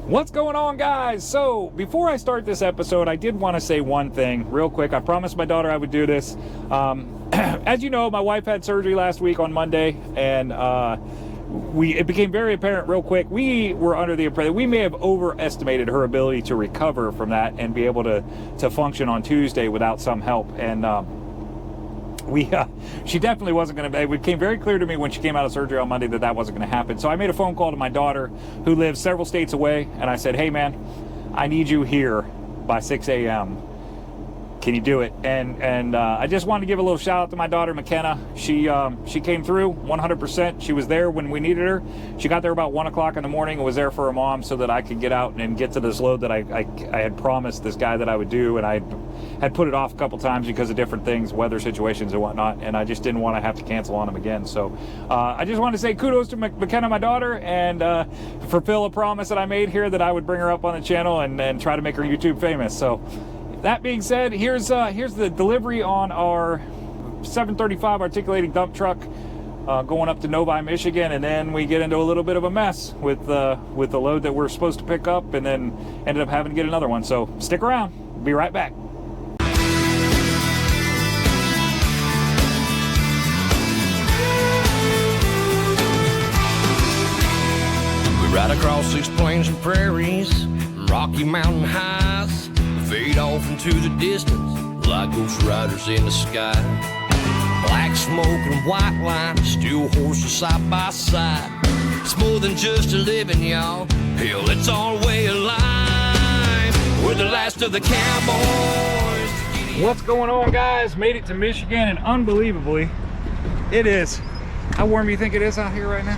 What's going on, guys? So before I start this episode, I did want to say one thing real quick. I promised my daughter I would do this. As you know, my wife had surgery last week on Monday, and it became very apparent real quick. We were under the impression we may have overestimated her ability to recover from that and be able to function on Tuesday without some help. And she definitely wasn't going to. It became very clear to me when she came out of surgery on Monday that wasn't going to happen. So I made a phone call to my daughter, who lives several states away, and I said, "Hey, man, I need you here by 6 a.m. Can you do it?" And I just wanted to give a little shout out to my daughter, McKenna. She came through 100%. She was there when we needed her. She got there about 1 o'clock in the morning and was there for her mom so that I could get out and get to this load that I had promised this guy that I would do, and I had put it off a couple times because of different things, weather situations and whatnot, and I just didn't want to have to cancel on him again. So I just wanted to say kudos to McKenna, my daughter, and fulfill a promise that I made here that I would bring her up on the channel and try to make her YouTube famous. So that being said, here's the delivery on our 735 articulating dump truck going up to Novi, Michigan, and then we get into a little bit of a mess with the load that we're supposed to pick up, and then ended up having to get another one. So stick around. We'll be right back. We ride across these plains and prairies, rocky mountain highs, fade off into the distance like ghost riders in the sky. Black smoke and white line, steel horses side by side. It's more than just a living, y'all. Hell, it's our way of life. We're the last of the cowboys. What's going on, guys? Made it to Michigan, and unbelievably, it is. How warm do you think it is out here right now?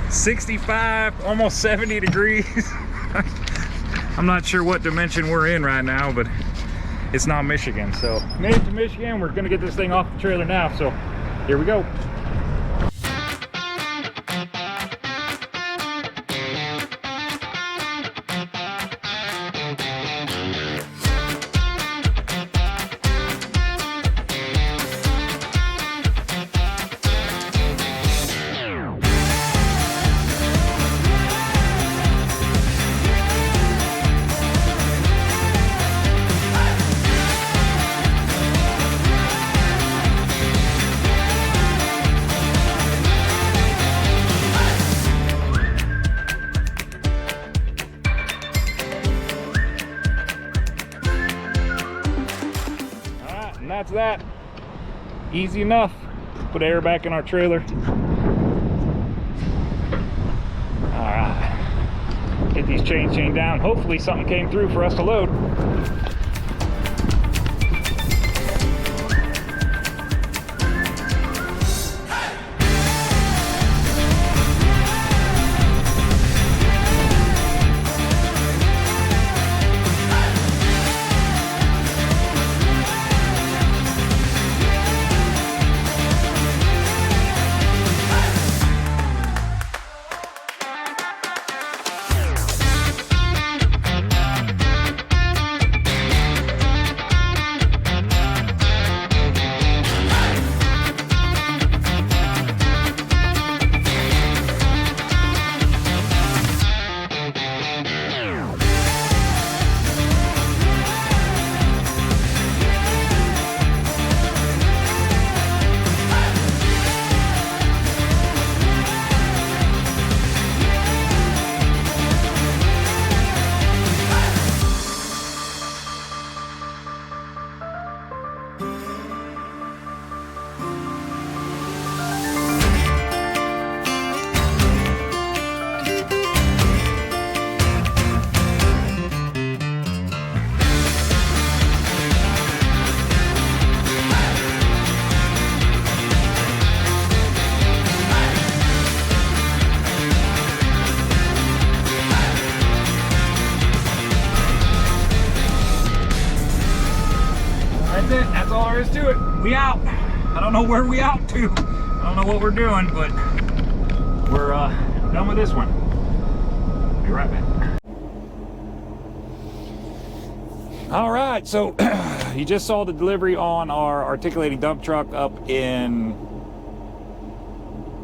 65, almost 70 degrees. I'm not sure what dimension we're in right now, but it's not Michigan. So made it to Michigan. We're gonna get this thing off the trailer now. So here we go. And that's that. Easy enough. Put air back in our trailer. All right. Get these chains chained down. Hopefully something came through for us to load. That's it. That's all there is to it. We out. I don't know where we out to. I don't know what we're doing, but we're done with this one. Be right back. All right, so you just saw the delivery on our articulating dump truck up in,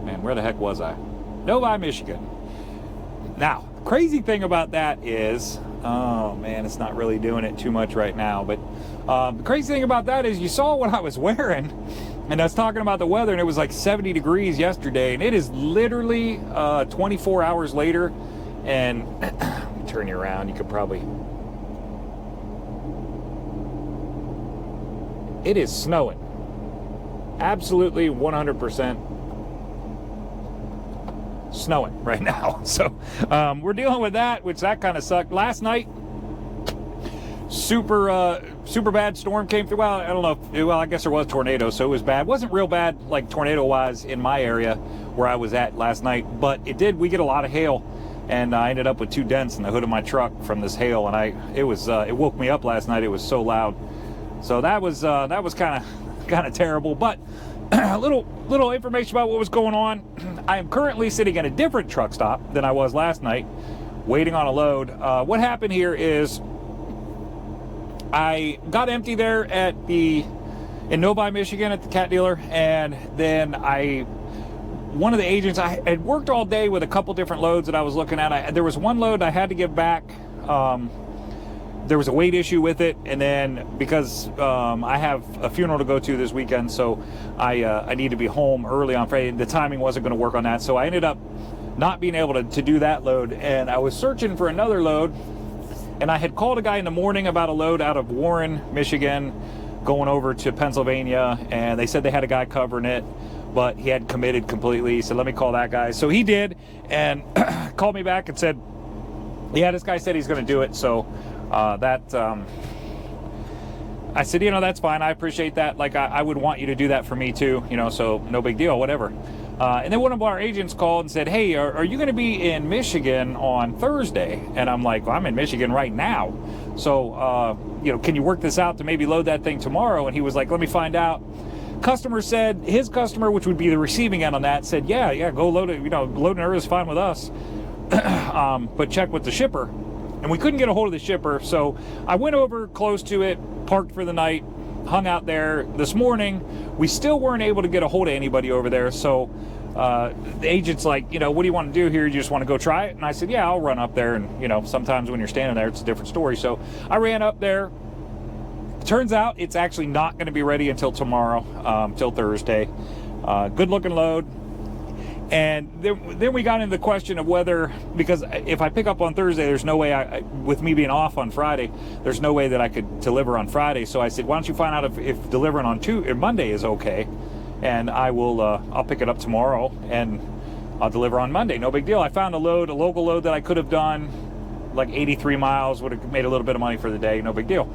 man, where the heck was I? Novi, Michigan. Now, crazy thing about that is, oh man, it's not really doing it too much right now, but the crazy thing about that is you saw what I was wearing, and I was talking about the weather, and it was like 70 degrees yesterday, and it is literally 24 hours later, and let me turn you around, you could probably, it is snowing. Absolutely 100% snowing right now. So we're dealing with that, which that kind of sucked. Last night, super bad storm came through. Well, I don't know. Well, I guess there was tornado, so it was bad. Wasn't real bad like tornado wise in my area where I was at last night, but it did. We get a lot of hail, and I ended up with 2 dents in the hood of my truck from this hail, and it woke me up last night. It was so loud. So that was kind of terrible, but a little information about what was going on. I am currently sitting at a different truck stop than I was last night, waiting on a load. What happened here is I got empty there in Novi, Michigan at the cat dealer, and then one of the agents, I had worked all day with a couple different loads that I was looking at. There was one load I had to give back. There was a weight issue with it, and then because I have a funeral to go to this weekend, so I need to be home early on Friday. The timing wasn't going to work on that, so I ended up not being able to do that load, and I was searching for another load, and I had called a guy in the morning about a load out of Warren, Michigan, going over to Pennsylvania, and they said they had a guy covering it, but he had committed completely. He said, let me call that guy. So he did, and called me back and said, yeah, this guy said he's going to do it. So I said, that's fine. I appreciate that. Like, I would want you to do that for me too, so no big deal, whatever. And then one of our agents called and said, hey, are you going to be in Michigan on Thursday? And I'm like, well, I'm in Michigan right now. So, can you work this out to maybe load that thing tomorrow? And he was like, let me find out. Customer said, his customer, which would be the receiving end on that, said, yeah, go load it. Loading her is fine with us. But check with the shipper. And we couldn't get a hold of the shipper. So I went over close to it, parked for the night, hung out there. This morning, we still weren't able to get a hold of anybody over there. So the agent's like, what do you want to do here? You just want to go try it? And I said, yeah, I'll run up there. And, sometimes when you're standing there, it's a different story. So I ran up there. Turns out it's actually not going to be ready until tomorrow, till Thursday. Good looking load. And then we got into the question of whether, because if I pick up on Thursday, there's no way with me being off on Friday, there's no way that I could deliver on Friday. So I said, why don't you find out if delivering on Monday is okay, and I'll pick it up tomorrow and I'll deliver on Monday. No big deal. I found a local load that I could have done like 83 miles, would have made a little bit of money for the day. No big deal.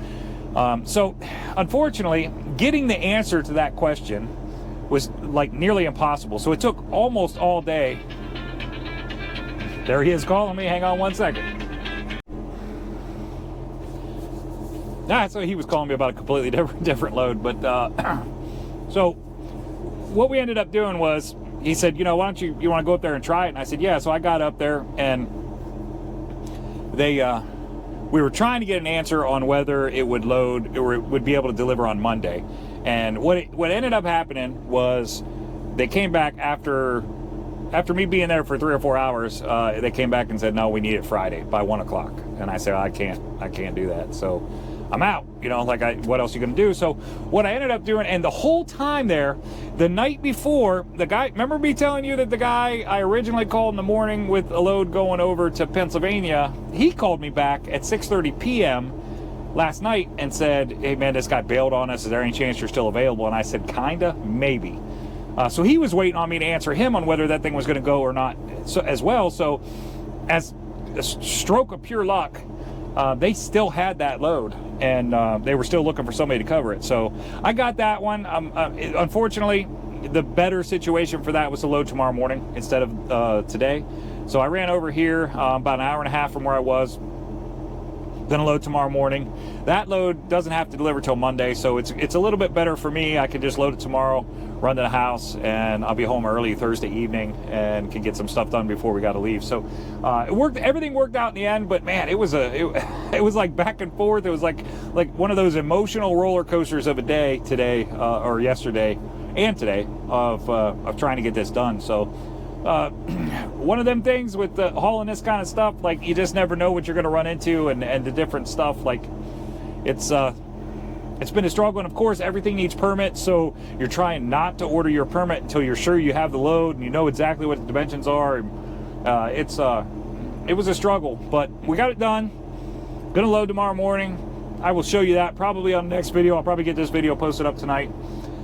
So unfortunately, getting the answer to that question was like nearly impossible. So it took almost all day. There he is calling me. Hang on one second. So he was calling me about a completely different load. But so what we ended up doing was, he said, why don't you want to go up there and try it? And I said, yeah. So I got up there, and we were trying to get an answer on whether it would load or it would be able to deliver on Monday. And what ended up happening was they came back after me being there for 3 or 4 hours. They came back and said, no, we need it Friday by 1 o'clock. And I said, I can't do that. So I'm out. What else are you going to do? So what I ended up doing, and the whole time there, the night before, the guy, remember me telling you that the guy I originally called in the morning with a load going over to Pennsylvania, he called me back at 6:30 p.m. last night and said, hey man, this guy bailed on us. Is there any chance you're still available? And I said, kinda, maybe. So he was waiting on me to answer him on whether that thing was going to go or not as well. So as a stroke of pure luck, they still had that load, and they were still looking for somebody to cover it. So I got that one. Unfortunately, the better situation for that was to load tomorrow morning instead of today. So I ran over here about an hour and a half from where I was. Gonna load tomorrow morning. That load doesn't have to deliver till Monday, so it's a little bit better for me. I can just load it tomorrow, run to the house, and I'll be home early Thursday evening and can get some stuff done before we got to leave. So it worked. Everything worked out in the end, but man, it was like back and forth. It was like one of those emotional roller coasters of a day today or yesterday and today of trying to get this done. So one of them things with the hauling this kind of stuff, like you just never know what you're going to run into, and the different stuff. Like it's been a struggle, and of course everything needs permits, so you're trying not to order your permit until you're sure you have the load and you know exactly what the dimensions are. It was a struggle, but we got it done. Gonna load tomorrow morning. I will show you that probably on the next video. I'll probably get this video posted up tonight.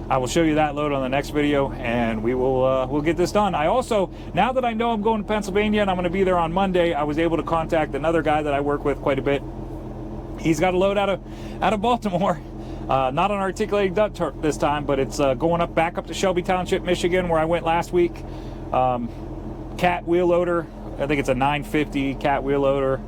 I will show you that load on the next video, and we will we'll get this done. I also, now that I know I'm going to Pennsylvania and I'm going to be there on Monday, I was able to contact another guy that I work with quite a bit. He's got a load out of Baltimore, not an articulated dump truck this time, but it's going back up to Shelby Township, Michigan, where I went last week. Cat wheel loader. I think it's a 950 cat wheel loader,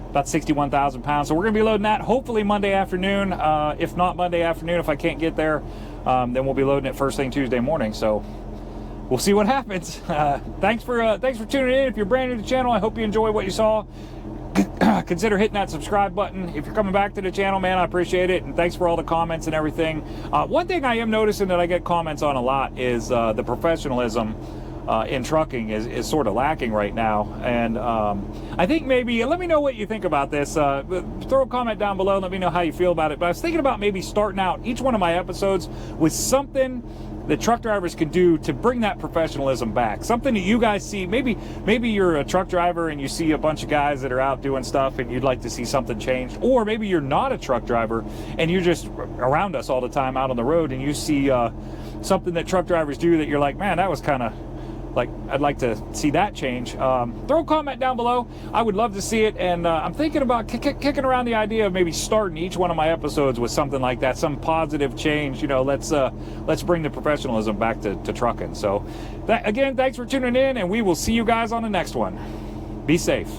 about 61,000 pounds. So we're going to be loading that hopefully Monday afternoon. If not Monday afternoon, if I can't get there, then we'll be loading it first thing Tuesday morning. So we'll see what happens. Thanks for tuning in. If you're brand new to the channel, I hope you enjoy what you saw. Consider hitting that subscribe button. If you're coming back to the channel, man, I appreciate it. And thanks for all the comments and everything. One thing I am noticing that I get comments on a lot is the professionalism in trucking is sort of lacking right now. And I think maybe, let me know what you think about this. Throw a comment down below and let me know how you feel about it. But I was thinking about maybe starting out each one of my episodes with something that truck drivers can do to bring that professionalism back. Something that you guys see. Maybe you're a truck driver and you see a bunch of guys that are out doing stuff and you'd like to see something changed. Or maybe you're not a truck driver and you're just around us all the time out on the road and you see something that truck drivers do that you're like, man, that was kind of like, I'd like to see that change. Throw a comment down below. I would love to see it. And I'm thinking about kicking around the idea of maybe starting each one of my episodes with something like that, some positive change. You know, let's bring the professionalism back to trucking. So again, thanks for tuning in, and we will see you guys on the next one. Be safe.